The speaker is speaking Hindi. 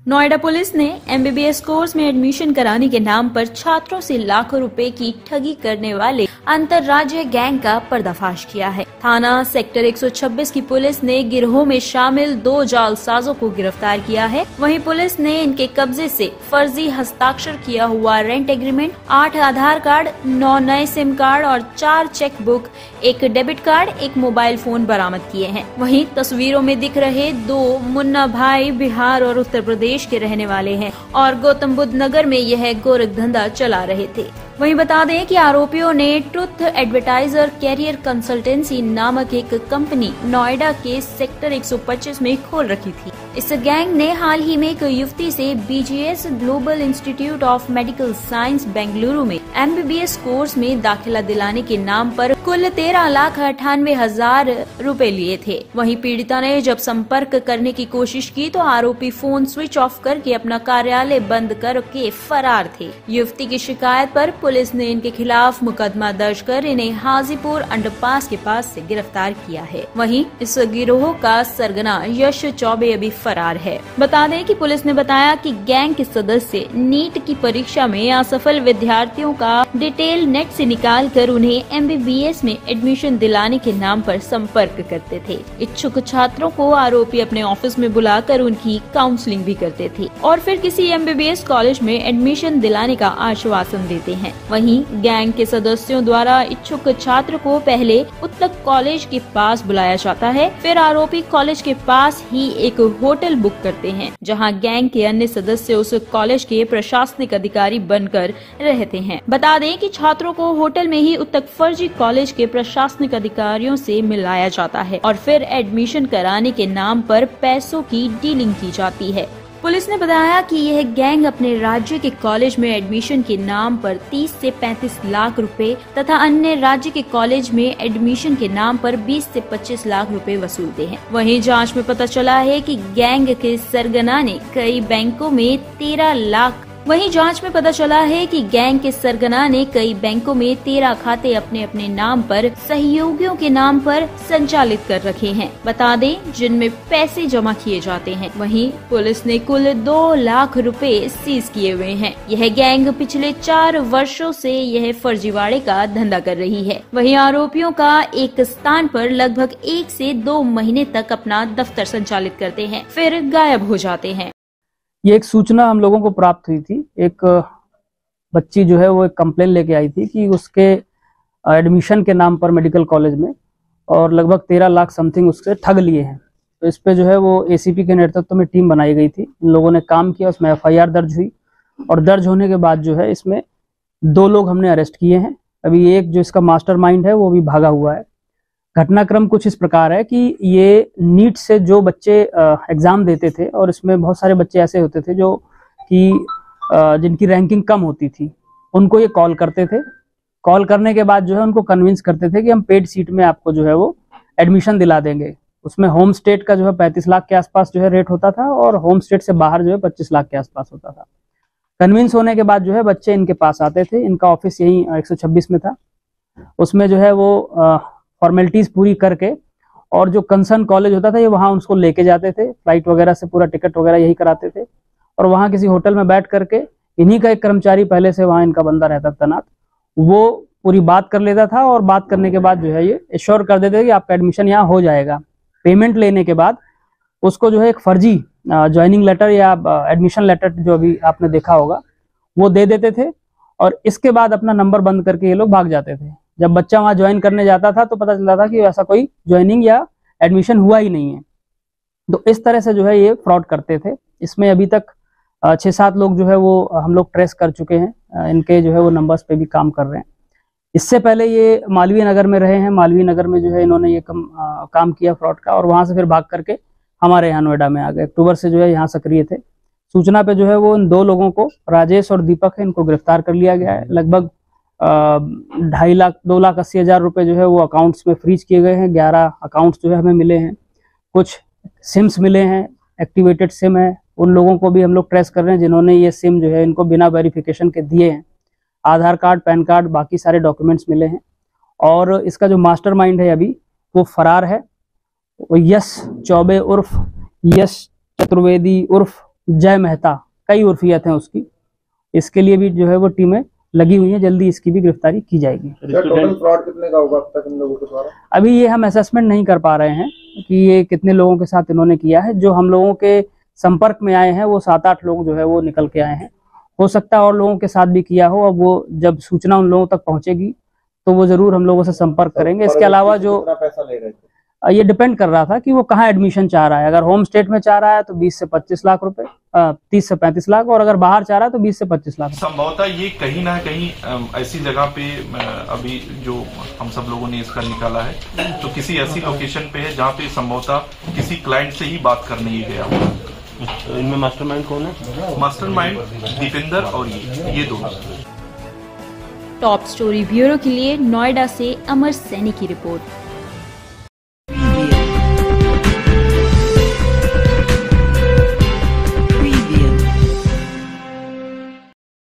नोएडा पुलिस ने एमबीबीएस कोर्स में एडमिशन कराने के नाम पर छात्रों से लाखों रुपए की ठगी करने वाले अंतर्राज्यीय गैंग का पर्दाफाश किया है। थाना सेक्टर 126 की पुलिस ने गिरोह में शामिल 2 जालसाजों को गिरफ्तार किया है। वहीं पुलिस ने इनके कब्जे से फर्जी हस्ताक्षर किया हुआ रेंट एग्रीमेंट, 8 आधार कार्ड, 9 नए सिम कार्ड और 4 cheque book, 1 debit card, 1 mobile phone बरामद किए हैं। वहीं तस्वीरों में दिख रहे 2 मुन्ना भाई बिहार और उत्तर प्रदेश के रहने वाले हैं और गौतम बुद्ध नगर में यह गोरख धंधा चला रहे थे। वहीं बता दें कि आरोपियों ने ट्रुथ एडवर्टाइजर कैरियर कंसल्टेंसी नामक एक कंपनी नोएडा के सेक्टर 125 में खोल रखी थी। इस गैंग ने हाल ही में एक युवती से BGS global institute of medical science Bengaluru में एमबीबीएस कोर्स में दाखिला दिलाने के नाम पर कुल 13,98,000 रुपए लिए थे। वहीं पीड़िता ने जब संपर्क करने की कोशिश की तो आरोपी फोन स्विच ऑफ करके अपना कार्यालय बंद करके फरार थे। युवती की शिकायत पर पुलिस ने इनके खिलाफ मुकदमा दर्ज कर इन्हें हाजीपुर अंडरपास के पास से गिरफ्तार किया है। वहीं इस गिरोह का सरगना यश चौबे अभी फरार है। बता दें कि पुलिस ने बताया कि गैंग के सदस्य नीट की परीक्षा में असफल विद्यार्थियों का डिटेल नेट से निकालकर उन्हें एमबीबीएस में एडमिशन दिलाने के नाम पर संपर्क करते थे। इच्छुक छात्रों को आरोपी अपने ऑफिस में बुलाकर उनकी काउंसलिंग भी करते थे और फिर किसी एमबीबीएस कॉलेज में एडमिशन दिलाने का आश्वासन देते हैं। वहीं गैंग के सदस्यों द्वारा इच्छुक छात्र को पहले उत्तक कॉलेज के पास बुलाया जाता है, फिर आरोपी कॉलेज के पास ही एक होटल बुक करते हैं जहां गैंग के अन्य सदस्य उस कॉलेज के प्रशासनिक अधिकारी बनकर रहते हैं। बता दें कि छात्रों को होटल में ही उत्तक फर्जी कॉलेज के प्रशासनिक अधिकारियों से मिलाया जाता है और फिर एडमिशन कराने के नाम पर पैसों की डीलिंग की जाती है। पुलिस ने बताया कि यह गैंग अपने राज्य के कॉलेज में एडमिशन के नाम पर 30 से 35 लाख रुपए तथा अन्य राज्य के कॉलेज में एडमिशन के नाम पर 20 से 25 लाख रुपए वसूलते हैं। वहीं जांच में पता चला है कि गैंग के सरगना ने कई बैंकों में 13 खाते अपने अपने नाम पर सहयोगियों के नाम पर संचालित कर रखे हैं। बता दें जिनमें पैसे जमा किए जाते हैं। वहीं पुलिस ने कुल 2 लाख रुपए सीज किए हुए हैं। यह गैंग पिछले 4 वर्षों से यह फर्जीवाड़े का धंधा कर रही है। वहीं आरोपियों का एक स्थान पर लगभग 1 से 2 महीने तक अपना दफ्तर संचालित करते हैं, फिर गायब हो जाते हैं। ये एक सूचना हम लोगों को प्राप्त हुई थी। एक बच्ची जो है वो एक कंप्लेन लेके आई थी कि उसके एडमिशन के नाम पर मेडिकल कॉलेज में और लगभग 13 लाख समथिंग उससे ठग लिए हैं। तो इस पे जो है वो एसीपी के नेतृत्व में टीम बनाई गई थी। इन लोगों ने काम किया, उसमें एफआईआर दर्ज हुई और दर्ज होने के बाद जो है इसमें 2 लोग हमने अरेस्ट किए हैं। अभी एक जो इसका मास्टरमाइंड है वो भी भागा हुआ है। घटनाक्रम कुछ इस प्रकार है कि ये नीट से जो बच्चे एग्जाम देते थे और इसमें बहुत सारे बच्चे ऐसे होते थे जो कि जिनकी रैंकिंग कम होती थी, उनको ये कॉल करते थे। कॉल करने के बाद जो है उनको कन्विंस करते थे कि हम पेड सीट में आपको जो है वो एडमिशन दिला देंगे। उसमें होम स्टेट का जो है 35 लाख के आसपास जो है रेट होता था और होम स्टेट से बाहर जो है 25 लाख के आसपास होता था। कन्विंस होने के बाद जो है बच्चे इनके पास आते थे। इनका ऑफिस यही 126 में था। उसमें जो है वो फॉर्मेलिटीज पूरी करके और जो कंसर्न कॉलेज होता था ये वहाँ उसको लेके जाते थे। फ्लाइट वगैरह से पूरा टिकट वगैरह यही कराते थे और वहाँ किसी होटल में बैठ करके इन्हीं का एक कर्मचारी पहले से वहाँ इनका बंदा रहता तैनात, वो पूरी बात कर लेता था और बात करने के बाद जो है ये एश्योर कर देते थे कि आपका एडमिशन यहाँ हो जाएगा। पेमेंट लेने के बाद उसको जो है एक फर्जी ज्वाइनिंग लेटर या एडमिशन लेटर जो अभी आपने देखा होगा वो दे देते थे और इसके बाद अपना नंबर बंद करके ये लोग भाग जाते थे। जब बच्चा वहां ज्वाइन करने जाता था तो पता चलता था कि ऐसा कोई ज्वाइनिंग या एडमिशन हुआ ही नहीं है। तो इस तरह से जो है ये फ्रॉड करते थे। इसमें अभी तक 6-7 लोग जो है वो हम लोग ट्रेस कर चुके हैं। इनके जो है वो नंबर्स पे भी काम कर रहे हैं। इससे पहले ये मालवीय नगर में रहे हैं। मालवीय नगर में जो है इन्होंने ये काम किया फ्रॉड का और वहां से फिर भाग करके हमारे यहाँ नोएडा में आ गए। अक्टूबर से जो है यहाँ सक्रिय थे। सूचना पे जो है वो इन 2 लोगों को, राजेश और दीपक है, इनको गिरफ्तार कर लिया गया है। लगभग 2,80,000 रुपए जो है वो अकाउंट्स में फ्रीज किए गए हैं। 11 अकाउंट्स जो है हमें मिले हैं। कुछ सिम्स मिले हैं, एक्टिवेटेड सिम है। उन लोगों को भी हम लोग ट्रेस कर रहे हैं जिन्होंने ये सिम जो है इनको बिना वेरिफिकेशन के दिए हैं। आधार कार्ड, पैन कार्ड, बाकी सारे डॉक्यूमेंट्स मिले हैं और इसका जो मास्टरमाइंड है अभी वो फरार है। यश चौबे उर्फ यश चतुर्वेदी उर्फ जय मेहता, कई उर्फियत हैं उसकी। इसके लिए भी जो है वो टीमें लगी हुई हैं, जल्दी इसकी भी गिरफ्तारी की जाएगी। टोटल फ्रॉड कितने का होगा अब तक इन लोगों के द्वारा? अभी ये हम असेसमेंट नहीं कर पा रहे हैं कि ये कितने लोगों के साथ इन्होंने किया है। जो हम लोगों के संपर्क में आए हैं वो 7-8 लोग जो है वो निकल के आए हैं। हो सकता है और लोगों के साथ भी किया हो। अब वो जब सूचना उन लोगों तक पहुंचेगी तो वो जरूर हम लोगों से संपर्क करेंगे। इसके अलावा जो पैसा ले रहे थे, ये डिपेंड कर रहा था कि वो कहाँ एडमिशन चाह रहा है। अगर होम स्टेट में चाह रहा है तो 20 से 25 लाख रुपए, 30 से 35 लाख, और अगर बाहर चाह रहा है तो 20 से 25 लाख। संभवतः ये कहीं ना कहीं ऐसी जगह पे अभी जो हम सब लोगों ने इसका निकाला है तो किसी ऐसी लोकेशन पे है जहाँ पे संभवतः किसी क्लाइंट से ही बात करने ही गया हुआ। इनमें मास्टरमाइंड कौन है? मास्टरमाइंड दीपेंद्र और ये दोनों। टॉप स्टोरी ब्यूरो के लिए नोएडा से अमर सैनी की रिपोर्ट।